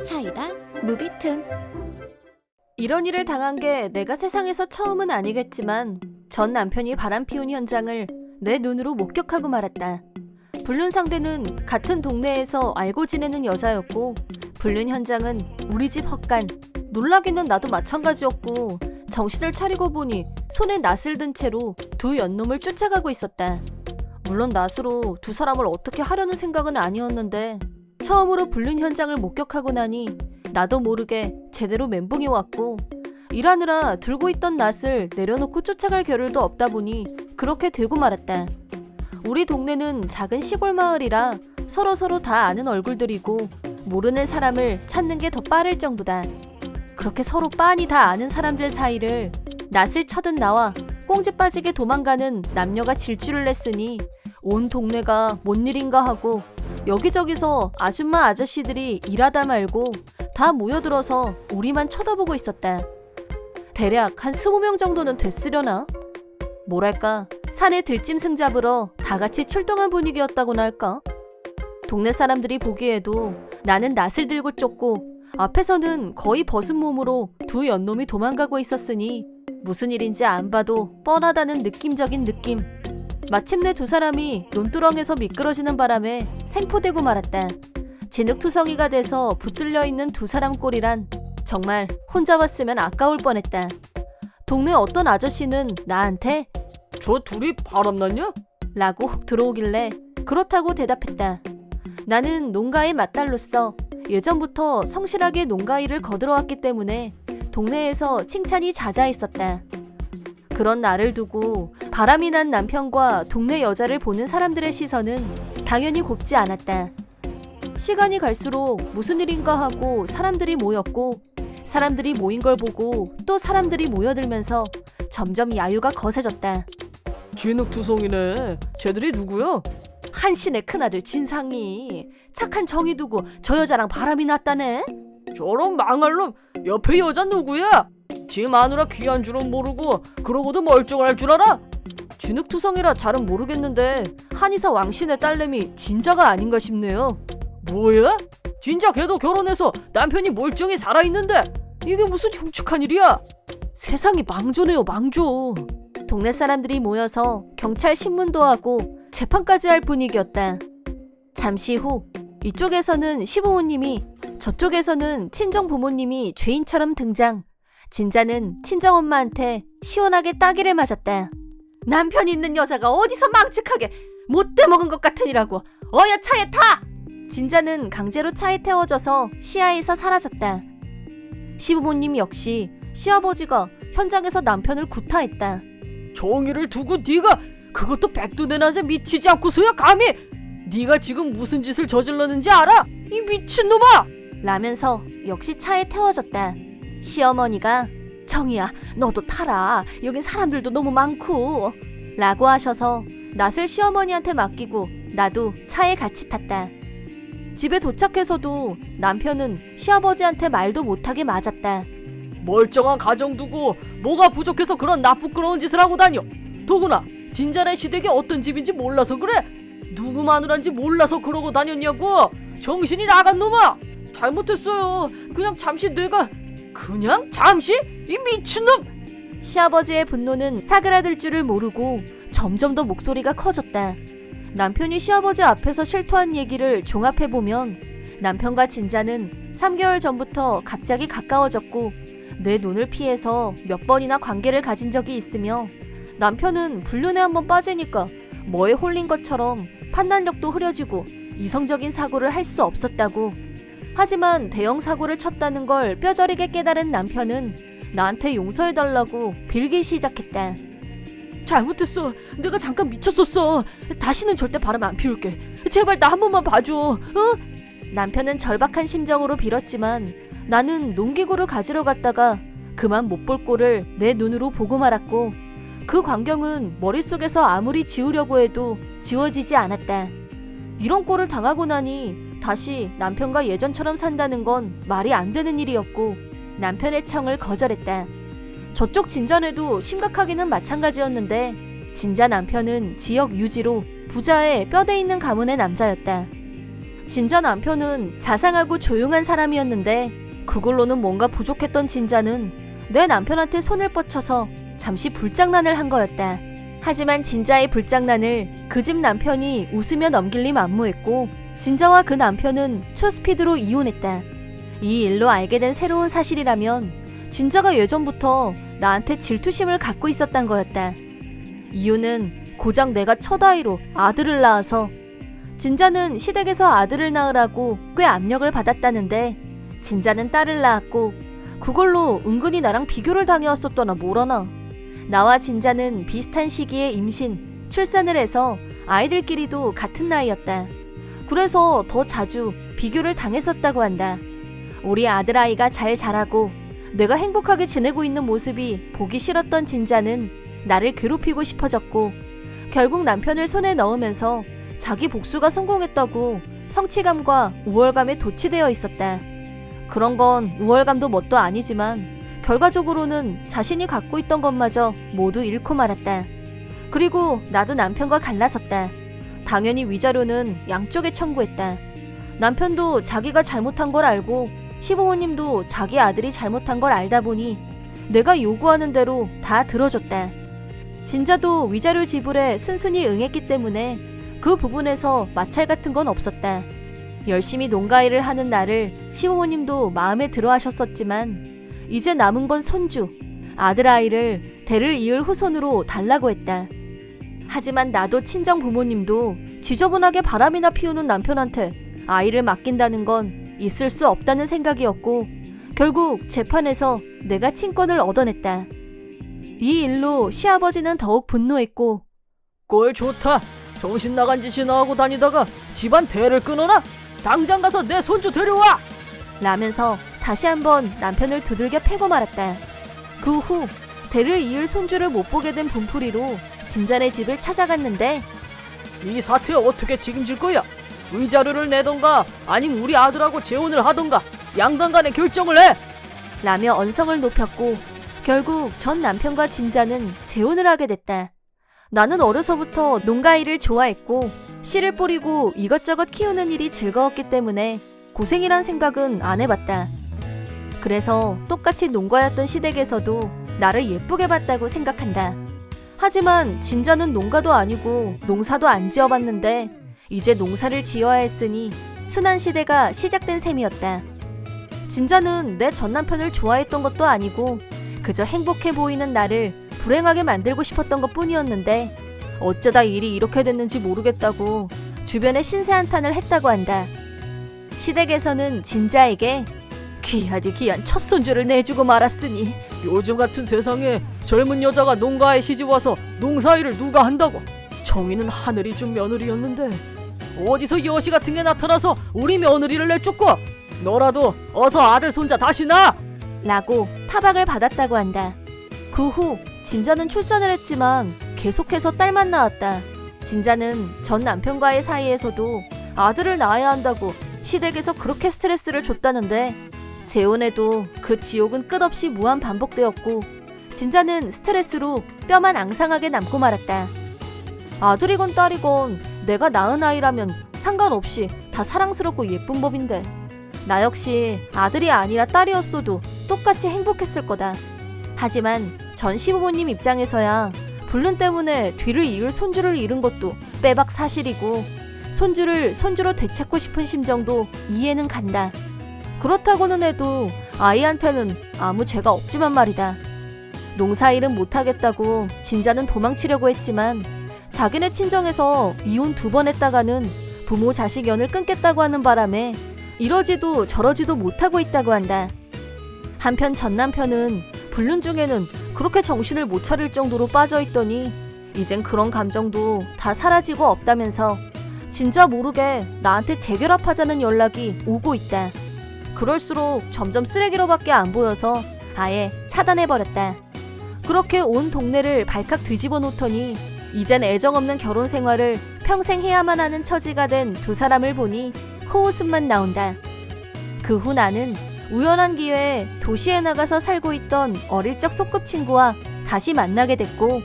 사이다 무비튼. 이런 일을 당한 게 내가 세상에서 처음은 아니겠지만 전 남편이 바람 피운 현장을 내 눈으로 목격하고 말았다. 불륜 상대는 같은 동네에서 알고 지내는 여자였고 불륜 현장은 우리 집 헛간. 놀라기는 나도 마찬가지였고 정신을 차리고 보니 손에 낫을 든 채로 두 연놈을 쫓아가고 있었다. 물론 낫으로 두 사람을 어떻게 하려는 생각은 아니었는데 처음으로 불륜 현장을 목격하고 나니 나도 모르게 제대로 멘붕이 왔고 일하느라 들고 있던 낫을 내려놓고 쫓아갈 겨를도 없다 보니 그렇게 되고 말았다. 우리 동네는 작은 시골 마을이라 서로 다 아는 얼굴들이고 모르는 사람을 찾는 게 더 빠를 정도다. 그렇게 서로 빤히 다 아는 사람들 사이를 낫을 쳐든 나와 꽁지 빠지게 도망가는 남녀가 질주를 냈으니 온 동네가 뭔 일인가 하고 여기저기서 아줌마 아저씨들이 일하다 말고 다 모여들어서 우리만 쳐다보고 있었다. 대략 한 20명 정도는 됐으려나? 뭐랄까 산에 들짐승 잡으러 다 같이 출동한 분위기였다고나 할까? 동네 사람들이 보기에도 나는 낫을 들고 쫓고 앞에서는 거의 벗은 몸으로 두 연놈이 도망가고 있었으니 무슨 일인지 안 봐도 뻔하다는 느낌적인 느낌. 마침내 두 사람이 논두렁에서 미끄러지는 바람에 생포되고 말았다. 진흙투성이가 돼서 붙들려 있는 두 사람 꼴이란 정말 혼자 봤으면 아까울 뻔했다. 동네 어떤 아저씨는 나한테 저 둘이 바람났냐? 라고 훅 들어오길래 그렇다고 대답했다. 나는 농가의 맏딸로서 예전부터 성실하게 농가 일을 거들어왔기 때문에 동네에서 칭찬이 자자했었다. 그런 나를 두고 바람이 난 남편과 동네 여자를 보는 사람들의 시선은 당연히 곱지 않았다. 시간이 갈수록 무슨 일인가 하고 사람들이 모였고 사람들이 모인 걸 보고 또 사람들이 모여들면서 점점 야유가 거세졌다. 진흙투성이네. 쟤들이 누구야? 한신의 큰아들 진상이 착한 정이 두고 저 여자랑 바람이 났다네. 저런 망할 놈. 옆에 여자 누구야? 지 마누라 귀한 줄은 모르고 그러고도 멀쩡할 줄 알아? 진흙투성이라 잘은 모르겠는데 한의사 왕신의 딸내미 진자가 아닌가 싶네요. 뭐야? 진짜 걔도 결혼해서 남편이 멀쩡히 살아있는데 이게 무슨 흉측한 일이야? 세상이 망조네요, 망조. 동네 사람들이 모여서 경찰 신문도 하고 재판까지 할 분위기였다. 잠시 후 이쪽에서는 시부모님이 저쪽에서는 친정 부모님이 죄인처럼 등장. 진자는 친정엄마한테 시원하게 따기를 맞았다. 남편 있는 여자가 어디서 망측하게 못돼 먹은 것 같으니라고. 어여 차에 타! 진자는 강제로 차에 태워져서 시야에서 사라졌다. 시부모님 역시 시아버지가 현장에서 남편을 구타했다. 정의를 두고 네가 그것도 백두대낮에 미치지 않고서야 감히 네가 지금 무슨 짓을 저질렀는지 알아? 이 미친놈아! 라면서 역시 차에 태워졌다. 시어머니가 정이야 너도 타라 여긴 사람들도 너무 많고 라고 하셔서 낫을 시어머니한테 맡기고 나도 차에 같이 탔다. 집에 도착해서도 남편은 시아버지한테 말도 못하게 맞았다. 멀쩡한 가정 두고 뭐가 부족해서 그런 나쁘끄러운 짓을 하고 다녀. 더구나 진자네 시댁이 어떤 집인지 몰라서 그래? 누구 마누란지 몰라서 그러고 다녔냐고? 정신이 나간 놈아! 잘못했어요. 그냥 잠시 내가 그냥 잠시? 이 미친놈! 시아버지의 분노는 사그라들 줄을 모르고 점점 더 목소리가 커졌다. 남편이 시아버지 앞에서 실토한 얘기를 종합해보면 남편과 진자는 3개월 전부터 갑자기 가까워졌고 내 눈을 피해서 몇 번이나 관계를 가진 적이 있으며 남편은 불륜에 한번 빠지니까 뭐에 홀린 것처럼 판단력도 흐려지고 이성적인 사고를 할 수 없었다고. 하지만 대형 사고를 쳤다는 걸 뼈저리게 깨달은 남편은 나한테 용서해달라고 빌기 시작했다. 잘못했어. 내가 잠깐 미쳤었어. 다시는 절대 바람 안 피울게. 제발 나 한 번만 봐줘. 어? 남편은 절박한 심정으로 빌었지만 나는 농기구를 가지러 갔다가 그만 못 볼 꼴을 내 눈으로 보고 말았고 그 광경은 머릿속에서 아무리 지우려고 해도 지워지지 않았다. 이런 꼴을 당하고 나니 다시 남편과 예전처럼 산다는 건 말이 안 되는 일이었고 남편의 청을 거절했다. 저쪽 진자네도 심각하기는 마찬가지였는데 진자 남편은 지역 유지로 부자의 뼈대 있는 가문의 남자였다. 진자 남편은 자상하고 조용한 사람이었는데 그걸로는 뭔가 부족했던 진자는 내 남편한테 손을 뻗쳐서 잠시 불장난을 한 거였다. 하지만 진자의 불장난을 그 집 남편이 웃으며 넘길 리 만무했고 진자와 그 남편은 초스피드로 이혼했다. 이 일로 알게 된 새로운 사실이라면 진자가 예전부터 나한테 질투심을 갖고 있었단 거였다. 이유는 고작 내가 첫 아이로 아들을 낳아서 진자는 시댁에서 아들을 낳으라고 꽤 압력을 받았다는데 진자는 딸을 낳았고 그걸로 은근히 나랑 비교를 당해왔었더나 뭐라나. 나와 진자는 비슷한 시기에 임신, 출산을 해서 아이들끼리도 같은 나이였다. 그래서 더 자주 비교를 당했었다고 한다. 우리 아들아이가 잘 자라고 내가 행복하게 지내고 있는 모습이 보기 싫었던 진자는 나를 괴롭히고 싶어졌고 결국 남편을 손에 넣으면서 자기 복수가 성공했다고 성취감과 우월감에 도취되어 있었다. 그런 건 우월감도 뭣도 아니지만 결과적으로는 자신이 갖고 있던 것마저 모두 잃고 말았다. 그리고 나도 남편과 갈라섰다. 당연히 위자료는 양쪽에 청구했다. 남편도 자기가 잘못한 걸 알고 시부모님도 자기 아들이 잘못한 걸 알다 보니 내가 요구하는 대로 다 들어줬다. 진자도 위자료 지불에 순순히 응했기 때문에 그 부분에서 마찰 같은 건 없었다. 열심히 농가일을 하는 나를 시부모님도 마음에 들어 하셨었지만 이제 남은 건 손주, 아들아이를 대를 이을 후손으로 달라고 했다. 하지만 나도 친정 부모님도 지저분하게 바람이나 피우는 남편한테 아이를 맡긴다는 건 있을 수 없다는 생각이었고 결국 재판에서 내가 친권을 얻어냈다. 이 일로 시아버지는 더욱 분노했고 꼴 좋다. 정신 나간 짓이나 하고 다니다가 집안 대를 끊어라. 당장 가서 내 손주 데려와. 라면서 다시 한번 남편을 두들겨 패고 말았다. 그 후 대를 이을 손주를 못 보게 된 분풀이로 진자네 집을 찾아갔는데 이 사태 어떻게 책임질 거야? 위자료를 내던가 아니면 우리 아들하고 재혼을 하던가 양당 간에 결정을 해. 라며 언성을 높였고 결국 전 남편과 진자는 재혼을 하게 됐다. 나는 어려서부터 농가일을 좋아했고 씨를 뿌리고 이것저것 키우는 일이 즐거웠기 때문에 고생이란 생각은 안 해봤다. 그래서 똑같이 농가였던 시댁에서도 나를 예쁘게 봤다고 생각한다. 하지만 진자는 농가도 아니고 농사도 안 지어봤는데 이제 농사를 지어야 했으니 순환 시대가 시작된 셈이었다. 진자는 내 전 남편을 좋아했던 것도 아니고 그저 행복해 보이는 나를 불행하게 만들고 싶었던 것뿐이었는데 어쩌다 일이 이렇게 됐는지 모르겠다고 주변에 신세한탄을 했다고 한다. 시댁에서는 진자에게 귀하디 귀한 첫 손주를 내주고 말았으니 요즘 같은 세상에 젊은 여자가 농가에 시집와서 농사일을 누가 한다고. 정의는 하늘이 준 며느리였는데 어디서 여시 같은 게 나타나서 우리 며느리를 내쫓고. 너라도 어서 아들 손자 다시 낳아. 라고 타박을 받았다고 한다. 그 후 진자는 출산을 했지만 계속해서 딸만 낳았다. 진자는 전 남편과의 사이에서도 아들을 낳아야 한다고 시댁에서 그렇게 스트레스를 줬다는데 재혼해도 그 지옥은 끝없이 무한 반복되었고 진자는 스트레스로 뼈만 앙상하게 남고 말았다. 아들이건 딸이건 내가 낳은 아이라면 상관없이 다 사랑스럽고 예쁜 법인데 나 역시 아들이 아니라 딸이었어도 똑같이 행복했을 거다. 하지만 전 시부모님 입장에서야 불륜 때문에 뒤를 이을 손주를 잃은 것도 빼박 사실이고 손주를 손주로 되찾고 싶은 심정도 이해는 간다. 그렇다고는 해도 아이한테는 아무 죄가 없지만 말이다. 농사일은 못하겠다고 진자는 도망치려고 했지만 자기네 친정에서 이혼 2번 했다가는 부모 자식 연을 끊겠다고 하는 바람에 이러지도 저러지도 못하고 있다고 한다. 한편 전 남편은 불륜 중에는 그렇게 정신을 못 차릴 정도로 빠져있더니 이젠 그런 감정도 다 사라지고 없다면서 진짜 모르게 나한테 재결합하자는 연락이 오고 있다. 그럴수록 점점 쓰레기로밖에 안 보여서 아예 차단해버렸다. 그렇게 온 동네를 발칵 뒤집어 놓더니 이젠 애정 없는 결혼 생활을 평생 해야만 하는 처지가 된 두 사람을 보니 코웃음만 나온다. 그 후 나는 우연한 기회에 도시에 나가서 살고 있던 어릴 적 소꿉친구와 다시 만나게 됐고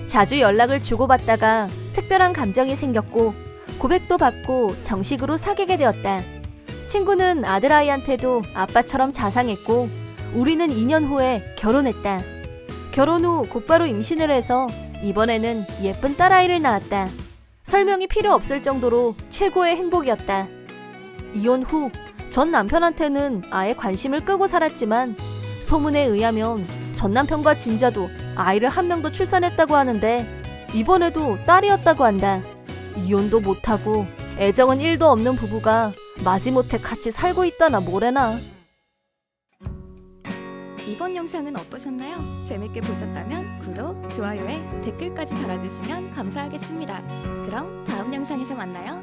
자주 연락을 주고받다가 특별한 감정이 생겼고 고백도 받고 정식으로 사귀게 되었다. 친구는 아들아이한테도 아빠처럼 자상했고 우리는 2년 후에 결혼했다. 결혼 후 곧바로 임신을 해서 이번에는 예쁜 딸아이를 낳았다. 설명이 필요 없을 정도로 최고의 행복이었다. 이혼 후 전 남편한테는 아예 관심을 끄고 살았지만 소문에 의하면 전 남편과 진자도 아이를 한 명 더 출산했다고 하는데 이번에도 딸이었다고 한다. 이혼도 못하고 애정은 1도 없는 부부가 마지못해 같이 살고 있다나 뭐래나. 이번 영상은 어떠셨나요? 재밌게 보셨다면 구독, 좋아요에 댓글까지 달아주시면 감사하겠습니다. 그럼 다음 영상에서 만나요.